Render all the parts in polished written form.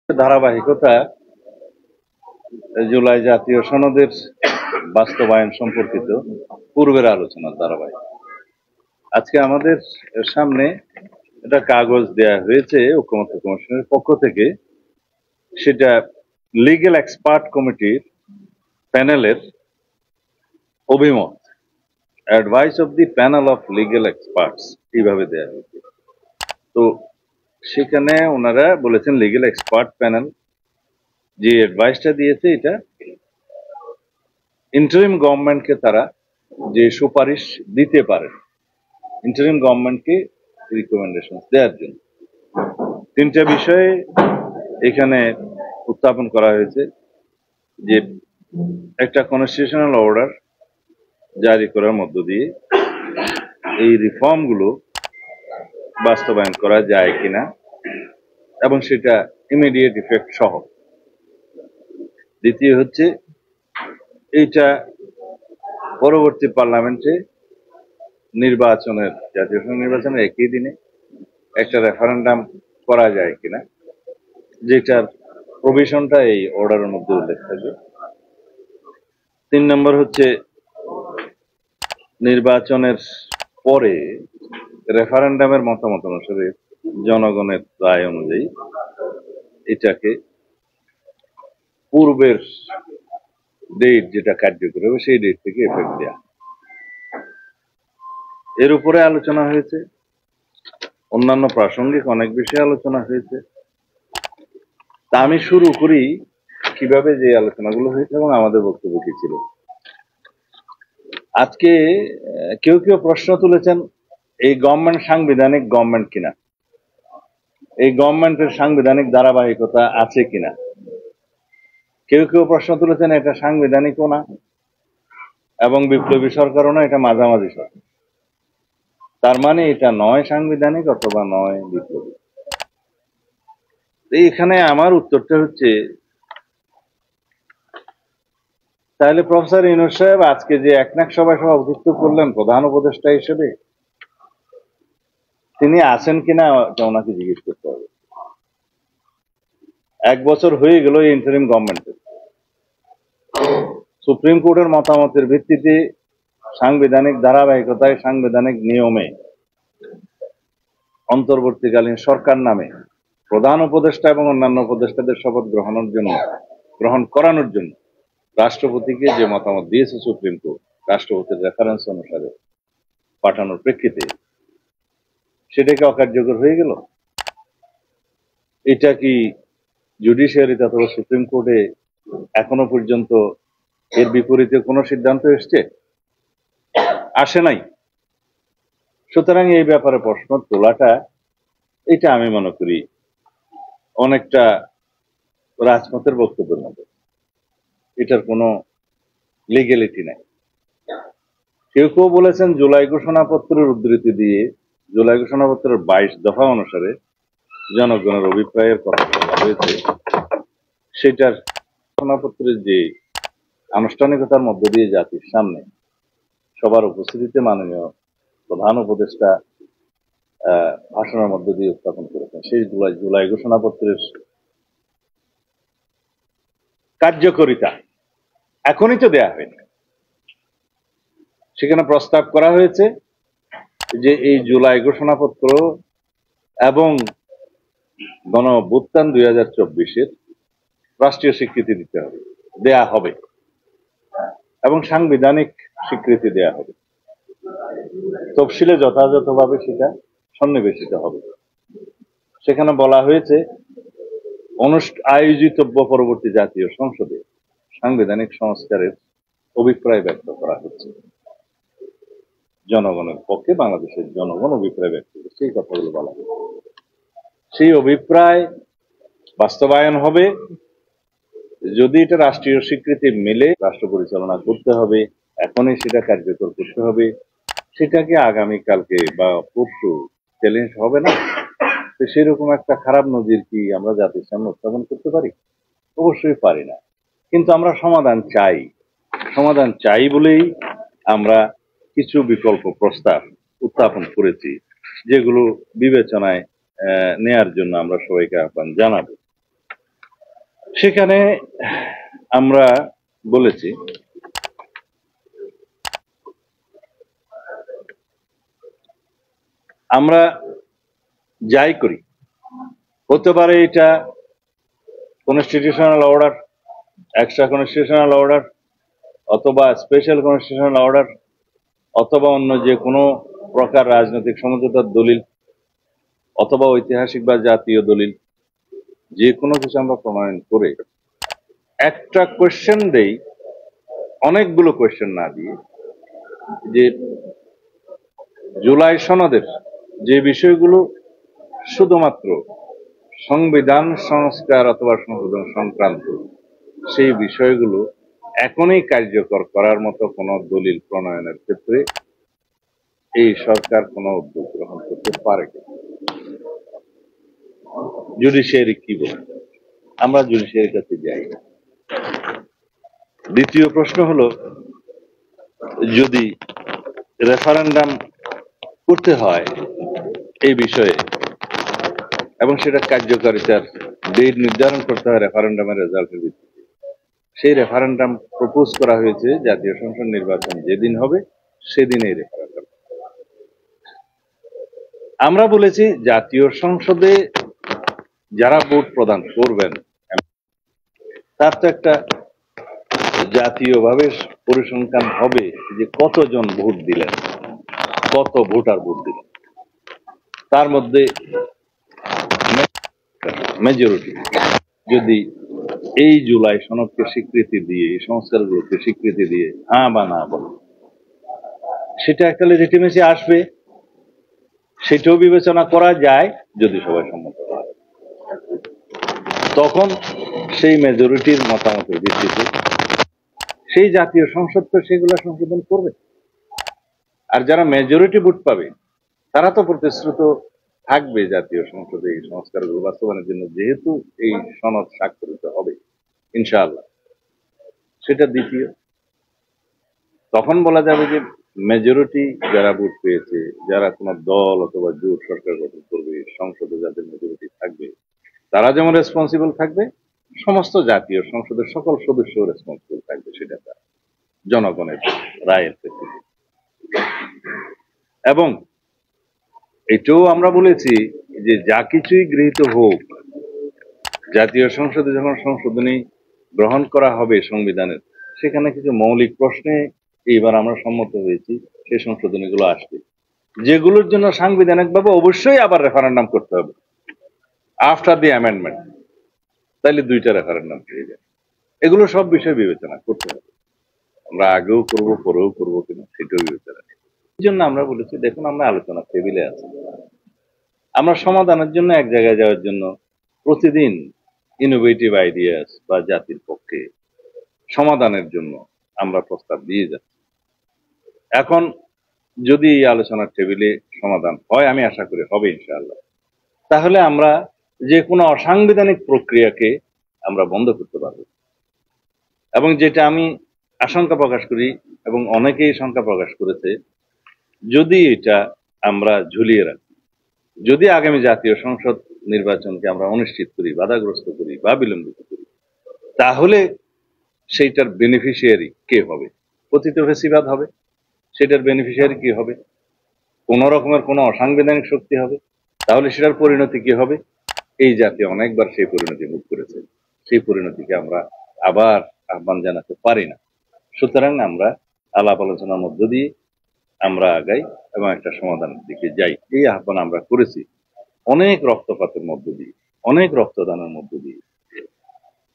ধারাবাহিকতা জুলাই জাতীয় সনদের বাস্তবায়ন সম্পর্কিত পূর্বের আলোচনার ধারাবাহিক। আজকে আমাদের সামনে একটা কাগজ দেয়া হয়েছে ঐকমত্য কমিশনের পক্ষ থেকে। সেটা লিগ্যাল এক্সপার্ট কমিটির প্যানেলের অভিমত, advice of the panel of legal experts, এইভাবে দেয়া হয়েছে। তো সেখানে ওনারা বলেছেন লিগ্যাল এক্সপার্ট প্যানেল যে অ্যাডভাইসটা দিয়েছে, এটা ইন্টারিম গভর্নমেন্টকে তারা যে সুপারিশ দিতে পারে, ইন্টারিম গভর্নমেন্টকে রিকমেন্ডেশন দেওয়ার জন্য তিনটা বিষয়ে এখানে উত্থাপন করা হয়েছে। যে একটা কনস্টিটিউশনাল অর্ডার জারি করার মধ্য দিয়ে এই রিফর্মগুলো বাস্তবায়ন করা যায় কিনা এবং সেটা ইমিডিয়েট ইফেক্ট সহ। দ্বিতীয় হচ্ছে এইটা পরবর্তী পার্লামেন্টে নির্বাচনের, জাতীয় সংসদ নির্বাচনের একই দিনে একটা রেফারেন্ডাম করা যায় কিনা, যেটার প্রভিশনটা এই অর্ডারের মধ্যে উল্লেখ থাকবে। 3 নম্বর হচ্ছে নির্বাচনের পরে রেফারেন্ডামের মতামত অনুসারে জনগণের রায় অনুযায়ী এটাকে পূর্বের ডেট যেটা কার্যকর হবে সেই ডেট থেকে এফেক্ট দেয়া। এর উপরে আলোচনা হয়েছে, অন্যান্য প্রাসঙ্গিক অনেক বিষয়ে আলোচনা হয়েছে। তা আমি শুরু করি কিভাবে যে আলোচনাগুলো হয়েছে এবং আমাদের বক্তব্য কি ছিল। আজকে কেউ কেউ প্রশ্ন তুলেছেন এই গভর্নমেন্ট সাংবিধানিক গভর্নমেন্ট কিনা, এই গভর্নমেন্টের সাংবিধানিক ধারাবাহিকতা আছে কিনা। কেউ কেউ প্রশ্ন তুলেছেন এটা সাংবিধানিকও না এবং বিপ্লবী সরকারও না, এটা মাঝামাঝি সরকার। তার মানে এটা নয় সাংবিধানিক অথবা নয় বিপ্লবী। এখানে আমার উত্তরটা হচ্ছে, তাহলে প্রফেসর ইউনূস সাহেব আজকে যে একনাক সভায় সভাপতিত্ব করলেন প্রধান উপদেষ্টা হিসেবে, তিনি আছেন কিনা এটা ওনাকে জিজ্ঞেস করতে হবে। 1 বছর হয়ে গেল এই ইন্টারিম গভর্নমেন্টের। সুপ্রিম কোর্টের মতামতের ভিত্তিতে সাংবিধানিক ধারাবাহিকতায়, সাংবিধানিক নিয়মে অন্তর্বর্তীকালীন সরকার নামে প্রধান উপদেষ্টা এবং অন্যান্য উপদেষ্টাদের শপথ গ্রহণ করানোর জন্য রাষ্ট্রপতিকে যে মতামত দিয়েছে সুপ্রিম কোর্ট, রাষ্ট্রপতির রেফারেন্স অনুসারে পাঠানোর প্রেক্ষিতে, সেটাকে অকার্যকর হয়ে গেল। এটা কি জুডিশিয়ারিতে অথবা সুপ্রিম কোর্টে এখনো পর্যন্ত এর বিপরীতে কোনো সিদ্ধান্ত এসছে? আসে নাই। সুতরাং এই ব্যাপারে প্রশ্ন তোলাটা, এটা আমি মনে করি অনেকটা রাজপথের বক্তব্যের মতো, এটার কোনো লিগ্যালিটি নাই। কেউ কেউ বলেছেন জুলাই ঘোষণাপত্রের উদ্ধৃতি দিয়ে জুলাই ঘোষণাপত্রের 22 দফা অনুসারে জনগণের অভিপ্রায়ের কথা বলা হয়েছে, সেটার ঘোষণাপত্রের যে আনুষ্ঠানিকতার মধ্য দিয়ে জাতির সামনে সবার উপস্থিতিতে মাননীয় প্রধান উপদেষ্টা ভাষণের মধ্য দিয়ে উত্থাপন করেছেন, সেই জুলাই ঘোষণাপত্রের কার্যকারিতা এখনই তো দেয়া হয়নি। সেখানে প্রস্তাব করা হয়েছে যে এই জুলাই ঘোষণাপত্র এবং গণঅভ্যুত্থান 2024-এর রাষ্ট্রীয় স্বীকৃতি দিতে হবে, দেয়া হবে এবং সাংবিধানিক স্বীকৃতি দেয়া হবে। তফসিলে যথাযথভাবে সেটা সন্নিবেশিত হবে। সেখানে বলা হয়েছে আয়োজিতব্য পরবর্তী জাতীয় সংসদে সাংবিধানিক সংস্কারের অভিপ্রায় ব্যক্ত করা হচ্ছে। জনগণের পক্ষে বাংলাদেশের জনগণ অভিপ্রায় ব্যক্ত করছে, এই কথাগুলো বলা হয়েছে। সেই অভিপ্রায় বাস্তবায়ন হবে যদি এটা রাষ্ট্রীয় স্বীকৃতি মিলে, রাষ্ট্র পরিচালনা করতে হবে, এখনই সেটা কার্যকর করতে হবে। সেটাকে আগামীকালকে বা পরশু চ্যালেঞ্জ হবে না। তো সেরকম একটা খারাপ নজির কি আমরা জাতির সামনে উত্থাপন করতে পারি? অবশ্যই পারি না। কিন্তু আমরা সমাধান চাই বলেই আমরা কিছু বিকল্প প্রস্তাব উত্থাপন করেছি, যেগুলো বিবেচনায় নেয়ার জন্য আমরা সবাইকে আহ্বান জানাবো। সেখানে আমরা বলেছি আমরা যাই করি, হতে পারে এটা constitutional order, extra constitutional order, অথবা স্পেশাল কনস্টিটিউশনাল অর্ডার, অথবা অন্য যে কোনো প্রকার রাজনৈতিক সমঝোতার দলিল, অথবা ঐতিহাসিক বা জাতীয় দলিল, যে কোনো কিছু আমরা প্রণয়ন করে একটা কোয়েশ্চেন দেই, অনেকগুলো কোয়েশ্চেন না দিয়ে, যে জুলাই সনদের যে বিষয়গুলো শুধুমাত্র সংবিধান সংস্কার অথবা সংশোধন সংক্রান্ত, সেই বিষয়গুলো এখনই কার্যকর করার মতো কোনো দলিল প্রণয়নের ক্ষেত্রে এই সরকার কোনো উদ্যোগ গ্রহণ করতে পারে কিনা। জুডিশিয়ারি কি বলে, আমরা জুডিশিয়ারির কাছে যাই। দ্বিতীয় প্রশ্ন হলো, যদি রেফারেন্ডাম করতে হয় এই বিষয়ে এবং সেটা কার্যকারিতার ডেট নির্ধারণ করতে হয় রেফারেন্ডামের রেজাল্টের ভিত্তিতে, সেই রেফারেন্ডাম প্রপোজ করা হয়েছে জাতীয় সংসদ নির্বাচন যেদিন হবে সেদিনই রেফারেন্ডাম। আমরা বলেছি জাতীয় সংসদে যারা ভোট প্রদান করবেন তার তো একটা জাতীয়ভাবে পরিসংখ্যান হবে যে কতজন ভোট দিলেন, কত ভোটার ভোট দিলেন, তার মধ্যে মেজরিটি যদি এই জুলাই সনদকে স্বীকৃতি দিয়ে, এই সংস্কারগুলোকে স্বীকৃতি দিয়ে হ্যাঁ বা না বলে, সেটা একটা লেজিটিমেসি আসবে। সেটাও বিবেচনা করা যায় যদি সবাই সম্মত হয়, তখন সেই মেজরিটির মতামতের ভিত্তিতে সেই জাতীয় সংসদ তো সেগুলো সংশোধন করবে। আর যারা মেজরিটি ভোট পাবে তারা তো প্রতিশ্রুত থাকবে জাতীয় সংসদে এই সংস্কারগুলো বাস্তবায়নের জন্য, যেহেতু এই সনদ স্বাক্ষরিত হবে ইনশাআল্লাহ। সেটা দ্বিতীয়। তখন বলা যাবে যে মেজরিটি যারা ভোট পেয়েছে, যারা কোনো দল অথবা জোট সরকার গঠন করবে, সংসদে যাদের মেজরিটি থাকবে, তারা যেমন রেসপন্সিবল থাকবে, সমস্ত জাতীয় সংসদের সকল সদস্য রেসপন্সিবল থাকবে সেটা তার জনগণের রায়ের ক্ষেত্রে। এবং এটাও আমরা বলেছি যে যা কিছুই গৃহীত হোক, জাতীয় সংসদে যখন সংশোধনী গ্রহণ করা হবে সংবিধানের, সেখানে কিছু মৌলিক প্রশ্নে এইবার আমরা সম্মত হয়েছি সেই সংশোধনীগুলো আসবে, যেগুলোর জন্য সাংবিধানিকভাবে অবশ্যই আবার রেফারেন্ডাম করতে হবে আফটার দি অ্যামেন্ডমেন্ট। তাইলে দুইটা রেফারেন্ডাম পেয়ে যায়। এগুলো সব বিষয় বিবেচনা করতে হবে। আমরা আগেও করব, পরেও করবো কিনা সেটাও বিবেচনা। এই জন্য আমরা বলেছি, দেখুন আমরা আলোচনা টেবিলে আছি, আমরা সমাধানের জন্য এক জায়গায় যাওয়ার জন্য প্রতিদিন ইনোভেটিভ আইডিয়াস বা জাতির পক্ষে সমাধানের জন্য আমরা প্রস্তাব দিয়ে যাচ্ছি। এখন যদি এই আলোচনার টেবিলে সমাধান হয়, আমি আশা করি হবে ইনশাআল্লাহ, তাহলে আমরা যে কোনো অসাংবিধানিক প্রক্রিয়াকে আমরা বন্ধ করতে পারব। এবং যেটা আমি আশঙ্কা প্রকাশ করি এবং অনেকেই শঙ্কা প্রকাশ করেছে, যদি এটা আমরা ঝুলিয়ে রাখি, যদি আগামী জাতীয় সংসদ নির্বাচনকে আমরা অনিশ্চিত করি, বাধাগ্রস্ত করি বা বিলম্বিত করি, তাহলে সেইটার বেনিফিশিয়ারি কে হবে? পতিত ফেসিবাদ হবে। সেটার বেনিফিশিয়ারি কি হবে? কোন রকমের কোনো অসাংবিধানিক শক্তি হবে। তাহলে সেটার পরিণতি কি হবে? এই জাতি অনেকবার সেই পরিণতি ভোগ করেছে, সেই পরিণতিকে আমরা আবার আহ্বান জানাতে পারি না। সুতরাং আমরা আলাপ আলোচনার মধ্য দিয়ে আমরা আগাই এবং একটা সমাধানের দিকে যাই, এই আহ্বান আমরা করেছি। অনেক রক্তপাতের মধ্য দিয়ে, অনেক রক্তদানের মধ্য দিয়ে,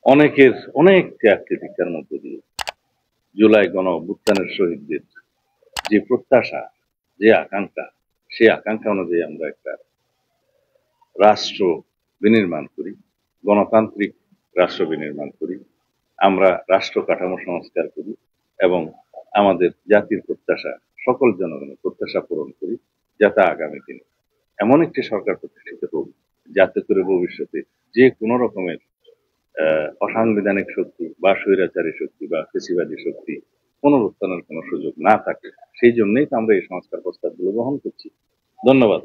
অনেকের অনেক ত্যাগ তিতিক্ষার মধ্য দিয়ে জুলাই গণ অভ্যুত্থানের শহীদদের যে প্রত্যাশা, যে আকাঙ্ক্ষা, সেই আকাঙ্ক্ষা অনুযায়ী আমরা একটা রাষ্ট্র বিনির্মাণ করি, গণতান্ত্রিক রাষ্ট্র বিনির্মাণ করি, আমরা রাষ্ট্র কাঠামো সংস্কার করি এবং আমাদের জাতির প্রত্যাশা, সকল জনগণের প্রত্যাশা পূরণ করি, যাতে আগামী দিনে এমন একটি সরকার প্রতিষ্ঠিত হোক যাতে করে ভবিষ্যতে যে কোনো রকমের অসাংবিধানিক শক্তি বা স্বৈরাচারী শক্তি বা ফেসিবাদী শক্তি পুনরুত্থানের কোনো সুযোগ না থাকে। সেই জন্যই তো আমরা এই সংস্কার প্রস্তাবগুলো গ্রহণ করছি। ধন্যবাদ।